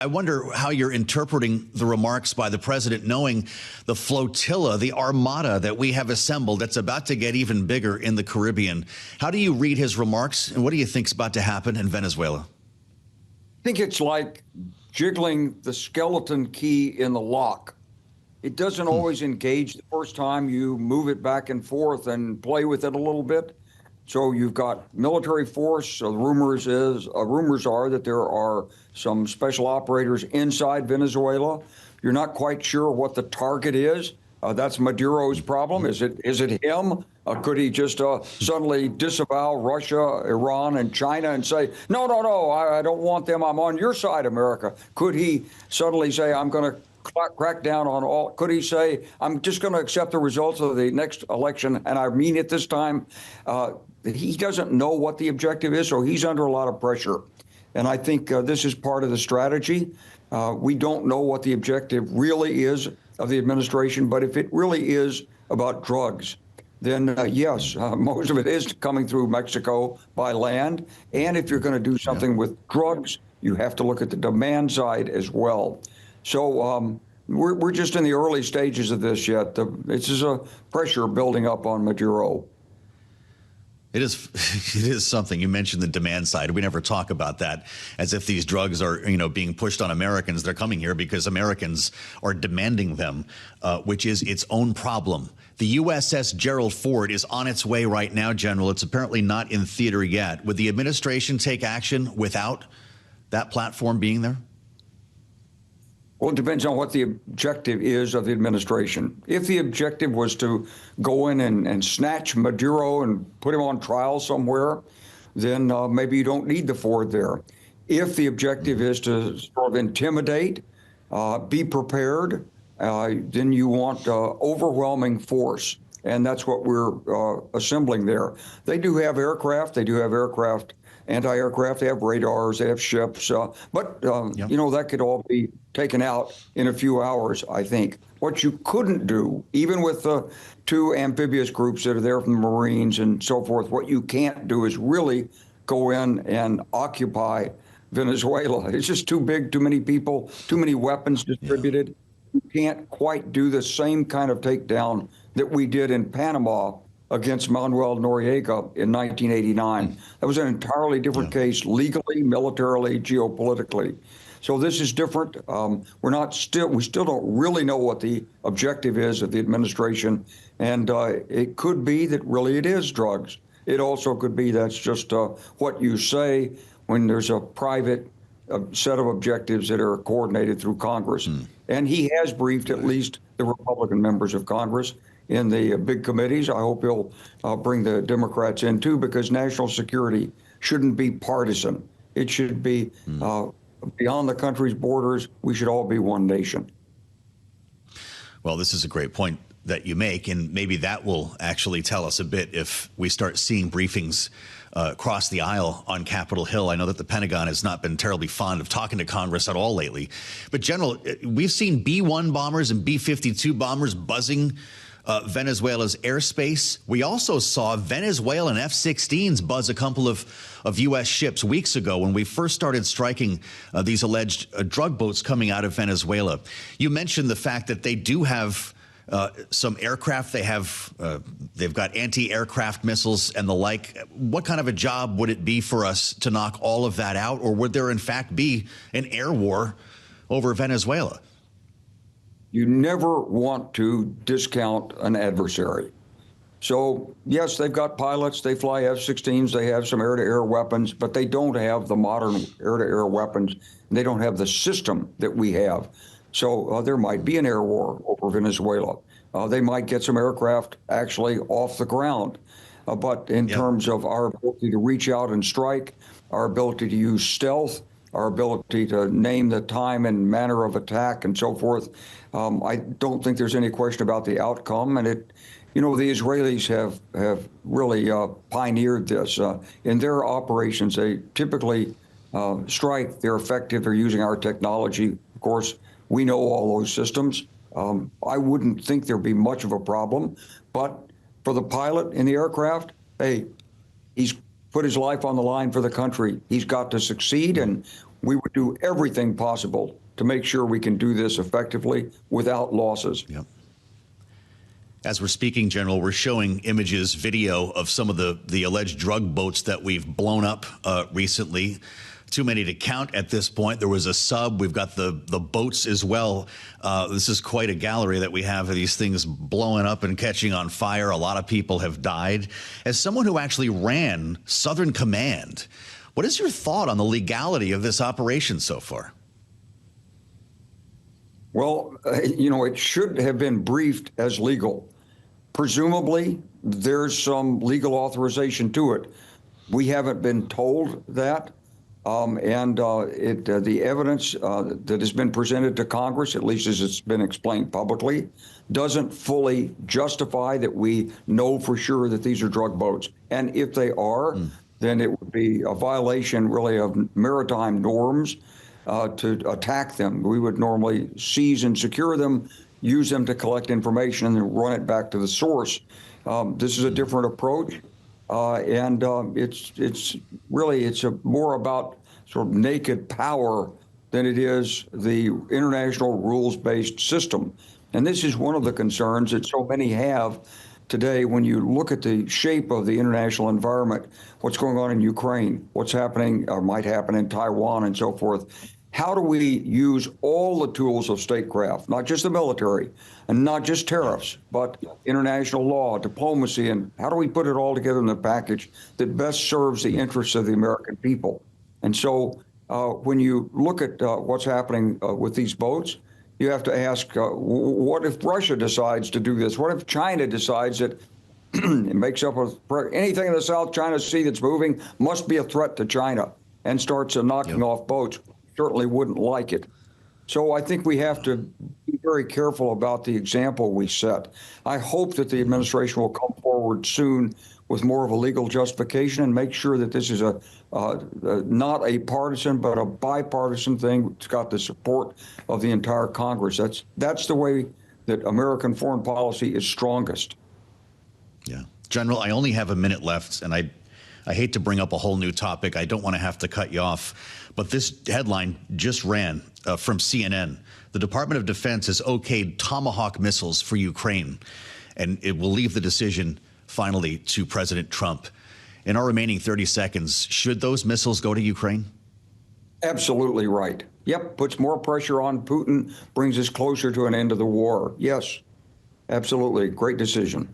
I wonder how you're interpreting the remarks by the president, knowing the flotilla, the armada that we have assembled that's about to get even bigger in the Caribbean. How do you read his remarks, and what do you think's about to happen in Venezuela? I think it's like jiggling the skeleton key in the lock. It doesn't always engage the first time you move it back and forth and play with it a little bit. So you've got military force. Rumors are that there are some special operators inside Venezuela. You're not quite sure what the target is. That's Maduro's problem. Is it him? Could he just suddenly disavow Russia, Iran, and China and say, no, I don't want them. I'm on your side, America? Could he suddenly say, I'm going to crack down on all? Could he say, I'm just going to accept the results of the next election, and I mean it this time? He doesn't know what the objective is, so he's under a lot of pressure. And I think this is part of the strategy. We don't know what the objective really is of the administration, but if it really is about drugs, then yes, most of it is coming through Mexico by land. And if you're going to do something with drugs, you have to look at the demand side as well. So we're just in the early stages of this yet. This is a pressure building up on Maduro. It is something. You mentioned the demand side. We never talk about that as if these drugs are, being pushed on Americans. They're coming here because Americans are demanding them, which is its own problem. The USS Gerald Ford is on its way right now, General. It's apparently not in theater yet. Would the administration take action without that platform being there? Well, it depends on what the objective is of the administration. If the objective was to go in and snatch Maduro and put him on trial somewhere, then maybe you don't need the Ford there. If the objective is to sort of intimidate, be prepared, then you want overwhelming force. And that's what we're assembling there. They do have aircraft. Anti-aircraft, they have radars, they have ships, but that could all be taken out in a few hours, I think. What you couldn't do, even with the two amphibious groups that are there from the Marines and so forth, what you can't do is really go in and occupy Venezuela. It's just too big, too many people, too many weapons distributed. Yeah. You can't quite do the same kind of takedown that we did in Panama against Manuel Noriega in 1989. That was an entirely different case, legally, militarily, geopolitically. So this is different. We still don't really know what the objective is of the administration. And it could be that really it is drugs. It also could be that's just what you say when there's a private set of objectives that are coordinated through Congress. And he has briefed at least the Republican members of Congress in the big committees. I hope he'll bring the Democrats in too, because national security shouldn't be partisan. It should be beyond the country's borders. We should all be one nation. Well, this is a great point that you make, and maybe that will actually tell us a bit if we start seeing briefings across the aisle on Capitol Hill. I know that the Pentagon has not been terribly fond of talking to Congress at all lately. But, General, we've seen B-1 bombers and B-52 bombers buzzing Venezuela's airspace. We also saw Venezuelan F-16s buzz a couple of U.S. ships weeks ago when we first started striking these alleged drug boats coming out of Venezuela. You mentioned the fact that they do have some aircraft. They've got anti-aircraft missiles and the like. What kind of a job would it be for us to knock all of that out? Or would there, in fact, be an air war over Venezuela? You never want to discount an adversary. So, yes, they've got pilots. They fly F-16s. They have some air-to-air weapons, but they don't have the modern air-to-air weapons. And they don't have the system that we have. So there might be an air war over Venezuela. They might get some aircraft actually off the ground. But in terms of our ability to reach out and strike, our ability to use stealth, our ability to name the time and manner of attack and so forth, I don't think there's any question about the outcome. And the Israelis have really pioneered this. In their operations, they typically strike. They're effective. They're using our technology. Of course, we know all those systems. I wouldn't think there'd be much of a problem. But for the pilot in the aircraft, hey, he's put his life on the line for the country. He's got to succeed, and we would do everything possible to make sure we can do this effectively without losses. Yep. As we're speaking, General, we're showing images, video of some of the alleged drug boats that we've blown up recently. Too many to count at this point. There was a sub. We've got the boats as well. This is quite a gallery that we have of these things blowing up and catching on fire. A lot of people have died. As someone who actually ran Southern Command, what is your thought on the legality of this operation so far? Well, it should have been briefed as legal. Presumably, there's some legal authorization to it. We haven't been told that. The evidence that has been presented to Congress, at least as it's been explained publicly, doesn't fully justify that we know for sure that these are drug boats. And if they are, then it would be a violation really of maritime norms to attack them. We would normally seize and secure them, use them to collect information, and then run it back to the source. This is a different approach. It's more about sort of naked power than it is the international rules-based system. And this is one of the concerns that so many have today when you look at the shape of the international environment, what's going on in Ukraine, what's happening or might happen in Taiwan and so forth. How do we use all the tools of statecraft, not just the military and not just tariffs, but international law, diplomacy, and how do we put it all together in a package that best serves the interests of the American people? And so when you look at what's happening with these boats, you have to ask, what if Russia decides to do this? What if China decides that it makes up anything in the South China Sea that's moving must be a threat to China and starts knocking off boats? Certainly wouldn't like it. So I think we have to be very careful about the example we set. I hope that the administration will come forward soon with more of a legal justification and make sure that this is not a partisan but a bipartisan thing. It's got the support of the entire Congress. That's the way that American foreign policy is strongest. Yeah. General, I only have a minute left, and I hate to bring up a whole new topic. I don't want to have to cut you off. But this headline just ran from CNN. The Department of Defense has okayed Tomahawk missiles for Ukraine, and it will leave the decision finally to President Trump. In our remaining 30 seconds, should those missiles go to Ukraine? Absolutely right. Yep, puts more pressure on Putin, brings us closer to an end of the war. Yes, absolutely. Great decision.